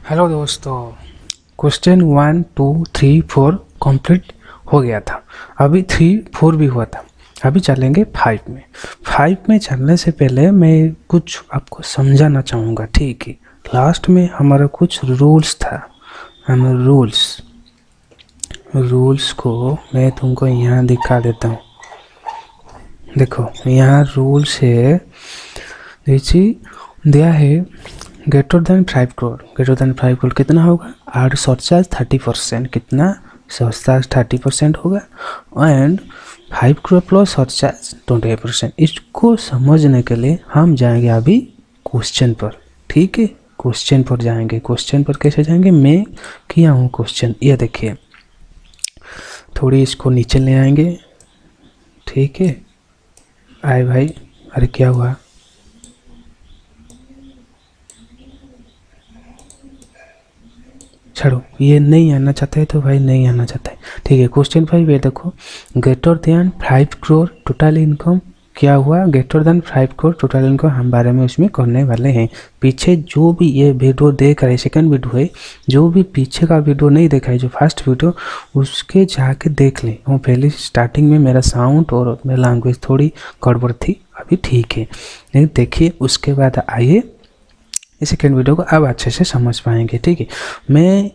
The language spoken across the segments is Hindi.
हेलो दोस्तों, क्वेश्चन 1 2 3 4 कंप्लीट हो गया था। अभी 3 4 भी हुआ था। अभी चलेंगे 5 में। 5 में चलने से पहले मैं कुछ आपको समझाना चाहूँगा, ठीक है। लास्ट में हमारा कुछ रूल्स था। हम रूल्स को मैं तुमको यहाँ दिखा देता हूँ। देखो यहाँ रूल्स है, दिया है greater than 5 crore. Greater than 5 crore कितना होगा? Or surcharge 30%। कितना? सरचार्ज 30% होगा एंड 5 करोड़ प्लस सरचार्ज 28%। इसको समझने के लिए हम जाएंगे अभी क्वेश्चन पर, ठीक है। क्वेश्चन पर जाएंगे। क्वेश्चन पर कैसे जाएंगे? मैं किया हूँ क्वेश्चन, ये देखिए। थोड़ी इसको नीचे ले आएंगे, ठीक है। आए भाई, अरे क्या हुआ? छोड़ो, ये नहीं आना चाहता है तो भाई नहीं आना चाहता है, ठीक है। क्वेश्चन 5 ये देखो, greater than 5 crore total income क्या हुआ? Greater than 5 crore total income हम बारे में उसमें करने वाले हैं। पीछे जो भी ये वीडियो देख रहे, सेकंड वीडियो है, जो भी पीछे का वीडियो नहीं देखा है, जो फर्स्ट वीडियो, उसके जाके देख लें। वो पहले स्टार्टिंग में मेरा साउंड और मेरा लैंग्वेज थोड़ी गड़बड़ थी, अभी ठीक है। नहीं देखिए, उसके बाद आइए इस सेकेंड वीडियो को अब अच्छे से समझ पाएंगे, ठीक है। मैं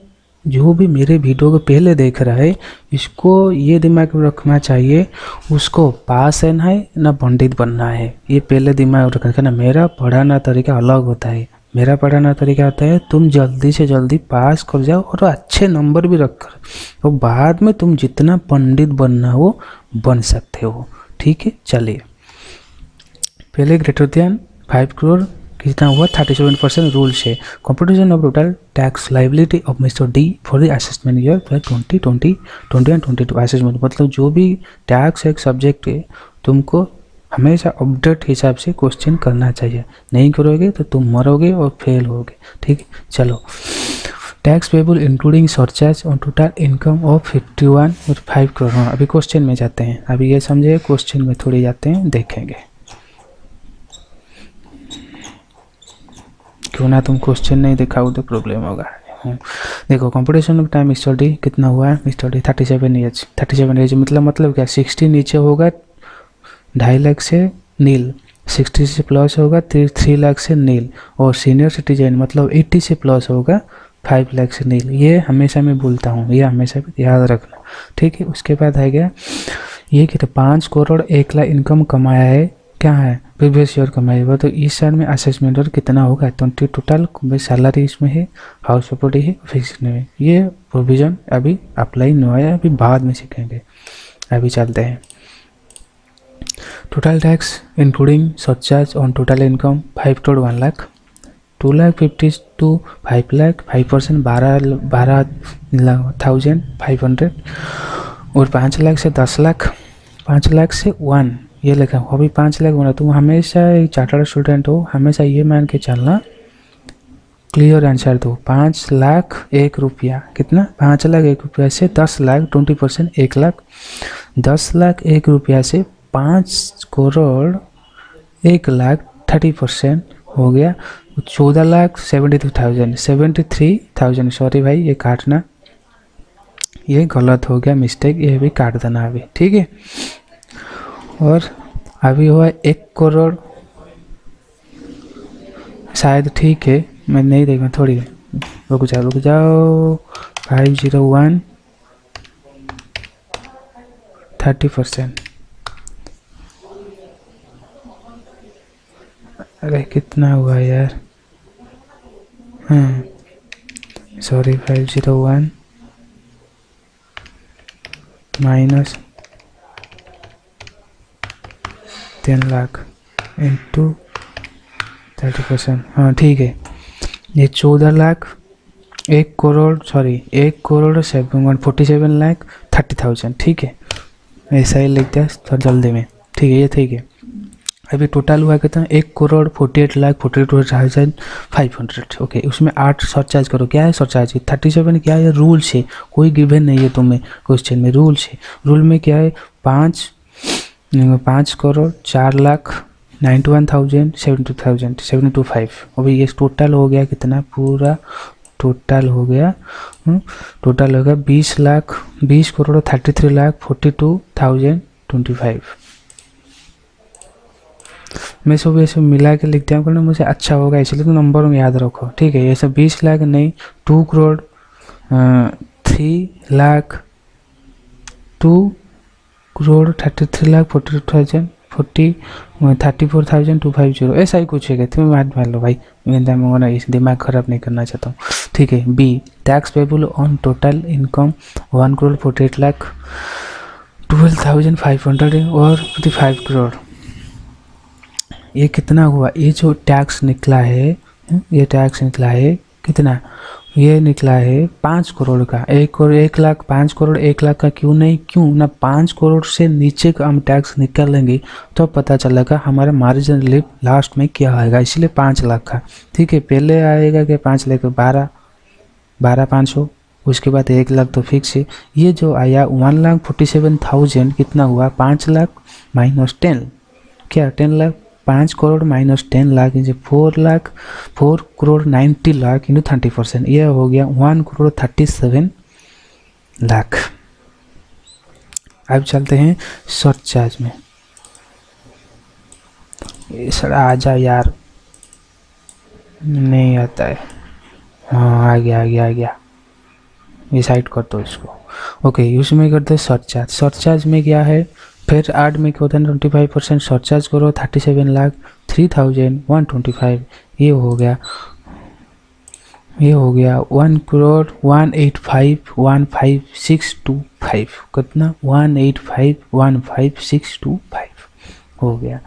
जो भी मेरे वीडियो को पहले देख रहा है, इसको ये दिमाग में रखना चाहिए, उसको पास है ना पंडित बनना है। ये पहले दिमाग में रखना ना। मेरा पढ़ाना तरीका अलग होता है। मेरा पढ़ाना तरीका होता है तुम जल्दी से जल्दी पास कर जाओ और अच्छे नंबर भी रख कर, तो बाद में तुम जितना पंडित बनना हो बन सकते हो, ठीक है। चलिए, पहले ग्रेटर देन 5 करोड़ कितना हुआ? 37% रूल्स है। Computation of total tax liability of mister D for the assessment year 2020 and 22 assessment. मतलब जो भी टैक्स एक सब्जेक्ट है, तुमको हमेशा अपडेट हिसाब से क्वेश्चन करना चाहिए। नहीं करोगे तो तुम मरोगे और फेल होगे, ठीक है। चलो, tax payable including surcharge on total income of 51.5 crore. हाँ, अभी क्वेश्चन में जाते हैं। अभी ये समझे, क्वेश्चन में थोड़ी जाते हैं, देखेंगे। क्यों ना तुम क्वेश्चन नहीं दिखाओ तो प्रॉब्लम होगा। देखो, competition of time mister D कितना हुआ है? Mister D 37 as. 37 एज मतलब क्या? 60 नीचे होगा 2.5 लाख से नील, 60 से प्लस होगा 3 लाख से नील, और सीनियर सिटीजन मतलब 80 से प्लस होगा 5 लाख से नील। ये हमेशा मैं बोलता हूँ, ये हमेशा याद रखना, ठीक है। उसके बाद है गया ये कि 5 करोड़ 1 लाख इनकम कमाया है, क्या है? प्रीवियस ईयर कमाई हुआ। तो इस साल में असेसमेंट और कितना होगा? 20 टोटल सैलरी इसमें है, हाउस प्रॉपर्टी है, फिक्स में। ये प्रोविजन अभी अप्लाई नहीं हुआ है, अभी बाद में सीखेंगे। अभी चलते हैं। Total tax including surcharge on total income 5 crore 1 lakh, 2,50,000 to 5 lakh, 5% 12,500, और 5 लाख से 10 लाख, 5 लाख से 1, ये लिखा हो। अभी 5 लाख बना। तुम हमेशा चार्टर्ड स्टूडेंट हो, हमेशा ये मान के चलना, क्लियर आंसर दो। 5 लाख 1 रुपया कितना? 5 लाख 1 रुपया से 10 लाख 20% 1 लाख, 10 लाख 1 रुपया से 5 करोड़ 1 लाख 30% हो गया 14 लाख 73,000। सॉरी भाई, ये काटना, ये गलत हो गया, मिस्टेक, ये भी काट देना अभी, ठीक है। और अभी हुआ 1 करोड़, शायद ठीक है, मैं नहीं देखा, थोड़ी रुक जाओ 501 30%। अरे कितना हुआ यार? हाँ सॉरी, 501 माइनस 10 लाख इंटू 30%। हाँ ठीक है, ये 14 लाख 1 करोड़ 47 लाख 30,000, ठीक है। ऐसा ही लिखते हैं थोड़ा जल्दी में, ठीक है, ये ठीक है। अभी टोटल हुआ कितना? 1 करोड़ 48 लाख 42,500, ओके। उसमें 8 सरचार्ज करो। क्या है सरचार्ज? 37 क्या है? रूल्स है, कोई गिवन नहीं है तुम्हें क्वेश्चन में, रूल्स है। रूल में क्या है? 5 करोड़ 4 लाख 91,000 72,000 725। अभी ये टोटल हो गया कितना? पूरा टोटल हो गया 20,32,42,25। मैं सब ये सब मिला के लिख दिया ना, मुझे अच्छा होगा, इसलिए तो नंबर में याद रखो, ठीक है। ये सब 20 लाख नहीं, 2 करोड़ 3 लाख 2 करोड़ 34,250 ऐसा ही कुछ है। तुम्हें बात मान लो भाई, मैं इस दिमाग खराब नहीं करना चाहता हूँ, ठीक है। B, tax payable on total income 1 crore 48,12,500 और 55 करोड़। ये कितना हुआ? ये जो टैक्स निकला है, ये टैक्स निकला है कितना? ये निकला है 5 करोड़ का। 1 करोड़ 1 लाख 5 करोड़ 1 लाख का क्यों नहीं? क्यों ना 5 करोड़ से नीचे का हम टैक्स निकाल लेंगे तो पता चलेगा हमारा मार्जिन लिप लास्ट में क्या आएगा, इसलिए 5 लाख का, ठीक है। पहले आएगा कि 5 लाख 12,500, उसके बाद 1 लाख तो फिक्स है। ये जो आया 1,47,000 कितना हुआ? 5 लाख माइनस 10, क्या 10 lakh? 5 crore minus 10 lakh into 4 crore 90 lakh into 30%, यह हो गया 1 करोड़ 37 लाख। अब चलते हैं सरचार्ज में। सर आ जा यार, नहीं आता है। हाँ आ गया, ये साइड कर दो इसको। ओके, उसमें करते हैं सरचार्ज। सरचार्ज में क्या है? फिर आर्ट में क्या होता है? 25% सरचार्ज करो, 37,03,125। ये हो गया 1 करोड़ 185,15,625। कितना? 185,15,625 हो गया।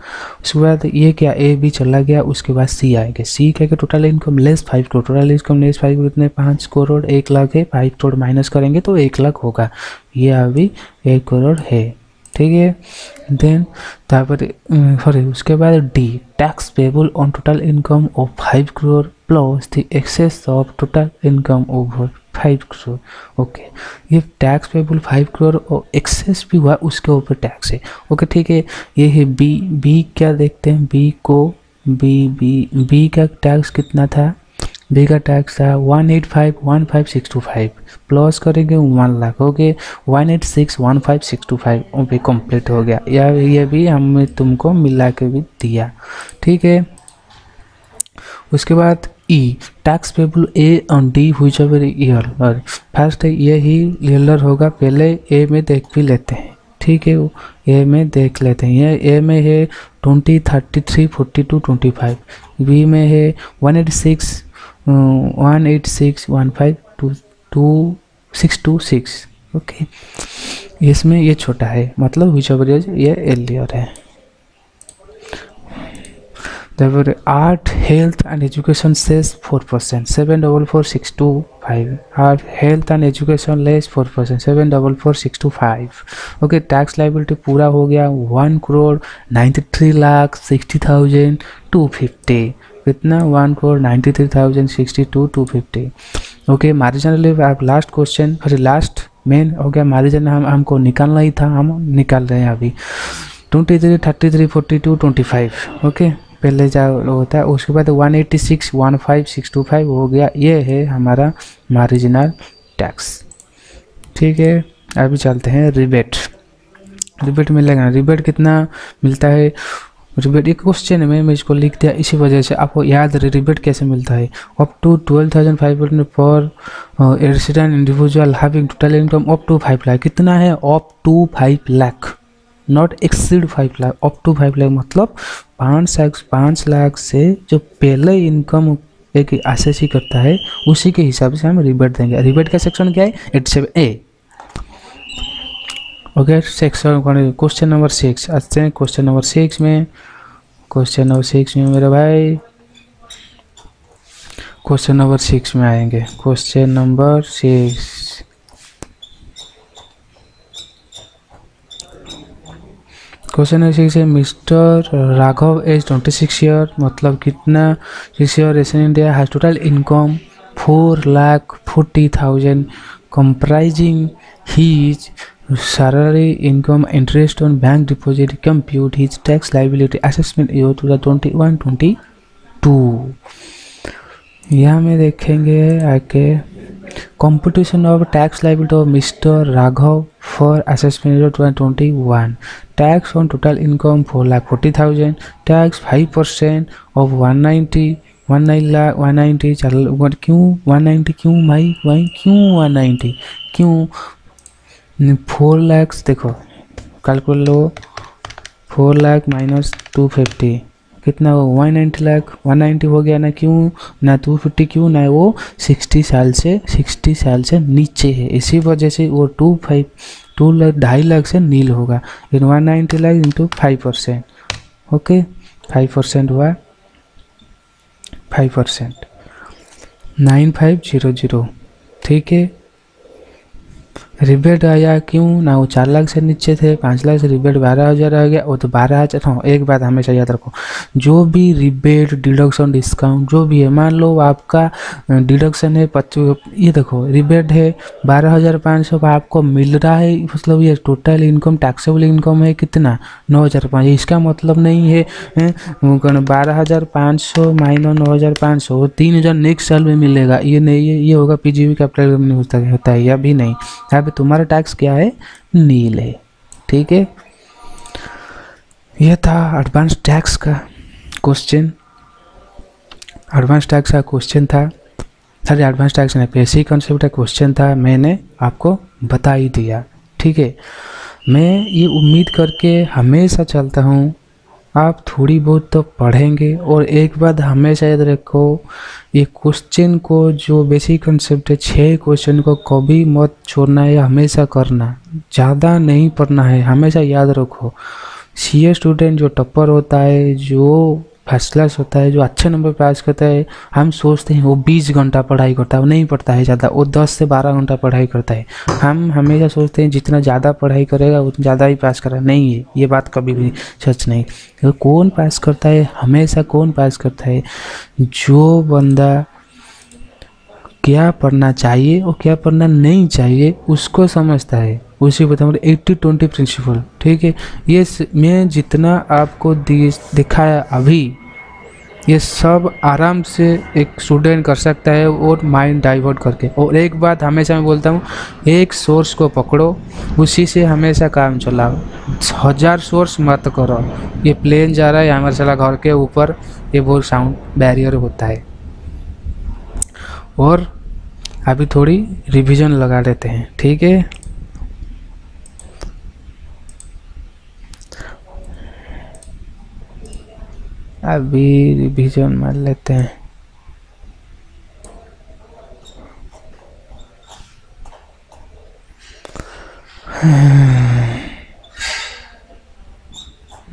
उसके बाद ये क्या? ए बी चला गया, उसके बाद सी आएगा। सी क्या? Total income less 5 crore. Total income less 5 crore कितने? 5 करोड़ 1 लाख है, 5 करोड़ माइनस करेंगे तो 1 लाख होगा। ये अभी 1 करोड़ है, ठीक है। देन सॉरी उसके बाद D, tax payable on total income of 5 crore plus the excess of total income over 5 crore. Okay, ये टैक्स पेबल 5 करोड़ और एक्सेस भी हुआ, उसके ऊपर टैक्स है। ओके ठीक है, ये है बी। बी क्या देखते हैं? बी को बी का टैक्स कितना था? बी का टैक्स था 185,15,625 प्लस करेंगे 1 लाख हो गए 186,15,625। वो भी कंप्लीट हो गया। ये भी हमने तुमको मिला के भी दिया, ठीक है। उसके बाद E, tax payable a on the whichever year. और फर्स्ट ये ही ईयर होगा, पहले ए में देख भी लेते हैं, ठीक है। ए में देख लेते हैं। ये ए में है 20, 33, 42, 25। बी में है 186, 186,15,226। ओके, इसमें ये छोटा है, मतलब व्हिच एवर ये एलियर है। Therefore, art, health and education says 4%, 744,625. Art, health and education less 4%, 744,625. Okay, tax liability पूरा हो गया 1 करोड़ 93,60,250। कितना? 1 करोड़ 93,062,250। ओके, मार्जिनल आप लास्ट क्वेश्चन, फिर लास्ट मेन हो गया मार्जिन। हमको निकालना ही था, हम निकाल रहे हैं अभी। 23, 33, 42, 25। ओके, पहले जो होता है उसके बाद 186,15,625 हो गया। ये है हमारा मार्जिनल टैक्स, ठीक है। अभी चलते हैं रिबेट। रिबेट मिलेगा, रिबेट कितना मिलता है? रिबेट एक क्वेश्चन में मैं इसको लिख दिया, इसी वजह से आपको याद रहे रिबेट कैसे मिलता है। अप टू 12,500 पर resident individual having total income up to 5 lakh. कितना है? Up to 5 lakh, not exceed 5 lakh, up to 5 lakh. मतलब 5 लाख से जो पहले इनकम एक एसएससी करता है उसी के हिसाब से हम रिबेट देंगे। रिबेट का सेक्शन क्या है? 87A। Okay, section question number 6 आते हैं। क्वेश्चन नंबर 6 में मेरे भाई क्वेश्चन नंबर 6 में आएंगे। क्वेश्चन नंबर 6, क्वेश्चन नंबर 6 है मिस्टर राघव एज 26 ईयर, मतलब कितना? 6 year resident India, has total income 4,40,000 comprising his salary, income, interest on bank deposit. Compute his tax liability assessment year 2021-22. यहाँ में देखेंगे आके competition of tax liability of mister Raghav for assessment 2021 tax on total income 4,40,000 tax 5% of 190 चल क्यों 190 क्यों भाई क्यों 190 क्यों 4 लाख देखो कैलकुलेट लो 4 लाख माइनस 250 कितना हो 190 लाख 190 हो गया ना क्यों ना 250 क्यों ना वो 60 साल से नीचे है इसी वजह से वो 2.5 लाख से नील होगा इन 190 लाख इंटू 5% ओके 5% हुआ 5% 9500 ठीक है। रिबेट आया क्यों ना वो 4 लाख से नीचे थे 5 लाख से रिबेट 12,000 आ गया वो तो 12,000। हाँ एक बात हमेशा याद रखो जो भी रिबेट डिडक्शन डिस्काउंट जो भी है मान लो आपका डिडक्शन है 25 ये देखो रिबेट है 12,500 आपको मिल रहा है मतलब ये टोटल इनकम टैक्सेबल इनकम है कितना 9,500 इसका मतलब नहीं है 12,500 माइनस 9,500 3,000 नेक्स्ट साल में मिलेगा ये नहीं है ये होगा पीजीवी कैपिटल नहीं होता है या भी नहीं यहाँ पे तुम्हारा टैक्स क्या है नील है ठीक है। यह था एडवांस टैक्स का क्वेश्चन था सर एडवांस टैक्स नहीं बेसिक कॉन्सेप्ट का क्वेश्चन था मैंने आपको बता ही दिया ठीक है। मैं ये उम्मीद करके हमेशा चलता हूँ आप थोड़ी बहुत तो पढ़ेंगे और एक बात हमेशा याद रखो ये क्वेश्चन को जो बेसिक कंसेप्ट है 6 क्वेश्चन को कभी मत छोड़ना है हमेशा करना ज़्यादा नहीं पढ़ना है हमेशा याद रखो। सीए स्टूडेंट जो टॉपर होता है जो फर्स्ट क्लास होता है जो अच्छे नंबर पास करता है हम सोचते हैं वो 20 घंटा पढ़ाई करता है वो नहीं पढ़ता है ज़्यादा वो 10 से 12 घंटा पढ़ाई करता है। हम हमेशा सोचते हैं जितना ज़्यादा पढ़ाई करेगा उतना ज़्यादा ही पास करेगा नहीं है ये बात कभी भी सच नहीं। तो कौन पास करता है हमेशा कौन पास करता है जो बंदा क्या पढ़ना चाहिए और क्या पढ़ना नहीं चाहिए उसको समझता है उसी बता 80-20 प्रिंसिपल ठीक है। ये मैं जितना आपको दिखाया अभी ये सब आराम से एक स्टूडेंट कर सकता है और माइंड डाइवर्ट करके। और एक बात हमेशा मैं बोलता हूँ एक सोर्स को पकड़ो उसी से हमेशा काम चलाओ 1000 सोर्स मत करो। ये प्लेन जा रहा है हमारे साला घर के ऊपर ये बहुत साउंड बैरियर होता है। और अभी थोड़ी रिवीजन लगा लेते हैं ठीक है। अभी रिवीजन मार लेते हैं।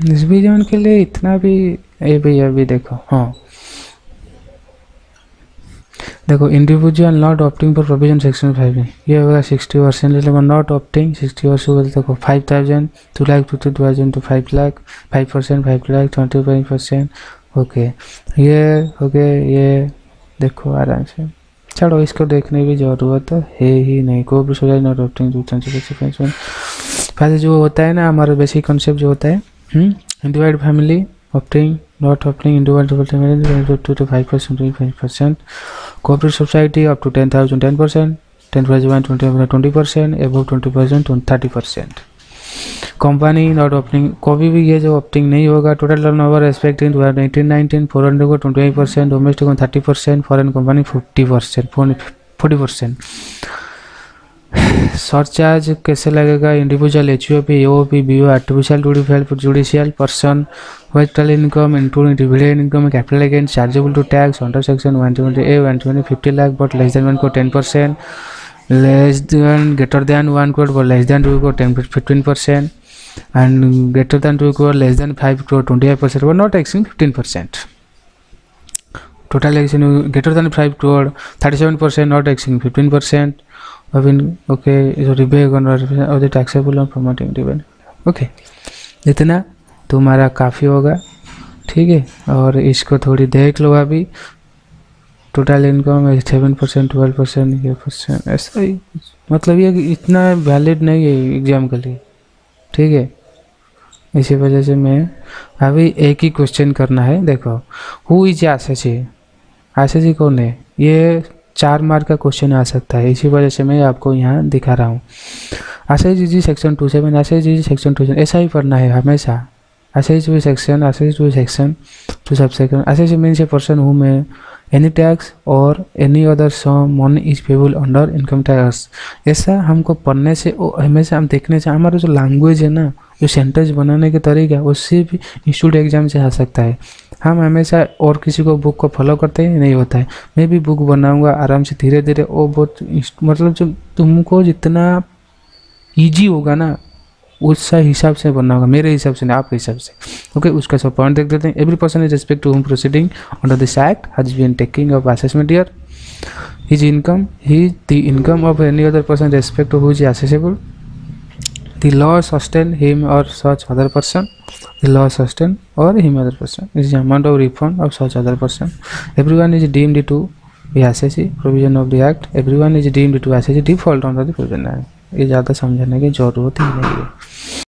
रिवीजन के लिए इतना भी अभी देखो हाँ देखो individual not opting for provision section 5 ये होगा 60% नॉट ऑप्टिंग 60% देखो 5,000 2,50,000 to 5 लाख 5% 5 लाख 25%। ओके ये हो गया ये देखो आराम से चलो इसको देखने की ज़रूरत है ही नहीं कोई भी सोचा नॉट ऑप्टिंग पहले जो होता है ना हमारा बेसिक कॉन्सेप्ट जो होता है individual family opting not opting individual 5% cooperative society up to 10,000 10%, 20% above 20% 30%। Company not opening कभी भी ये जो ऑप्टिंग नहीं होगा। टोटल टर्नओवर एक्सपेक्टिंग 2018-19 400 को 28%, डोमेस्टिक को 30%, फॉरेन कंपनी 40%। शॉर्ट चार्ज कैसे लगेगा? Individual HUAP, AOP, BO, artificial judicial person, total income including dividend income, capital gain chargeable to tax under section 120A 120 50 lakh but less than 1 को 10%, less than greater than 1 crore but less than 2 crore 15%, and greater than 2 crore less than 5 crore 25% but not exceeding 15%. Total exceeding greater than 5 crore 37%, not exceeding 15%. Okay, so rebate or the taxable and promoting dividend. Okay, इतना तुम्हारा काफ़ी होगा, ठीक है। और इसको थोड़ी देख लो अभी। टोटल इनकम 7% 12% ये % ऐसा ही, मतलब ये इतना वैलिड नहीं है एग्ज़ाम के लिए, ठीक है। इसी वजह से मैं अभी एक ही क्वेश्चन करना है। देखो, who is SHG, Ashish ji कौन है? ये 4 मार्क का क्वेश्चन आ सकता है, इसी वजह से मैं आपको यहाँ दिखा रहा हूँ। आशीष जी सेक्शन 27, आशीष जी सेक्शन 27, ऐसा ही पढ़ना है हमेशा। Assessee section, assessee section two sub section. Assessee means a person who में एनी टैक्स और any other sum money is payable under income tax. ऐसा हमको पढ़ने से हमेशा हम देखने से हमारा जो लैंग्वेज है ना, जो सेंटेंस बनाने के तरीका, उससे भी इंस्टीट्यूट एग्जाम से आ सकता है। हम हमेशा और किसी को बुक को फॉलो करते हैं नहीं होता है। मैं भी बुक बनाऊंगा आराम से धीरे धीरे, वो बहुत मतलब जो तुमको जितना ईजी होगा ना उस हिसाब से बनना होगा, मेरे हिसाब से नहीं, आपके हिसाब से। ओके, उसका सब पॉइंट देख देते हैं। Every person is respect to whom proceeding under this act has been taking of assessment year his income the income of any other person respect to who is assessable the law sustain him और such other person the law sustain और him other person is amount of refund of such other person everyone is deemed to be assessee provision of the act everyone is deemed to assessee default on the provision. ये ज़्यादा समझने की जरूरत ही नहीं है।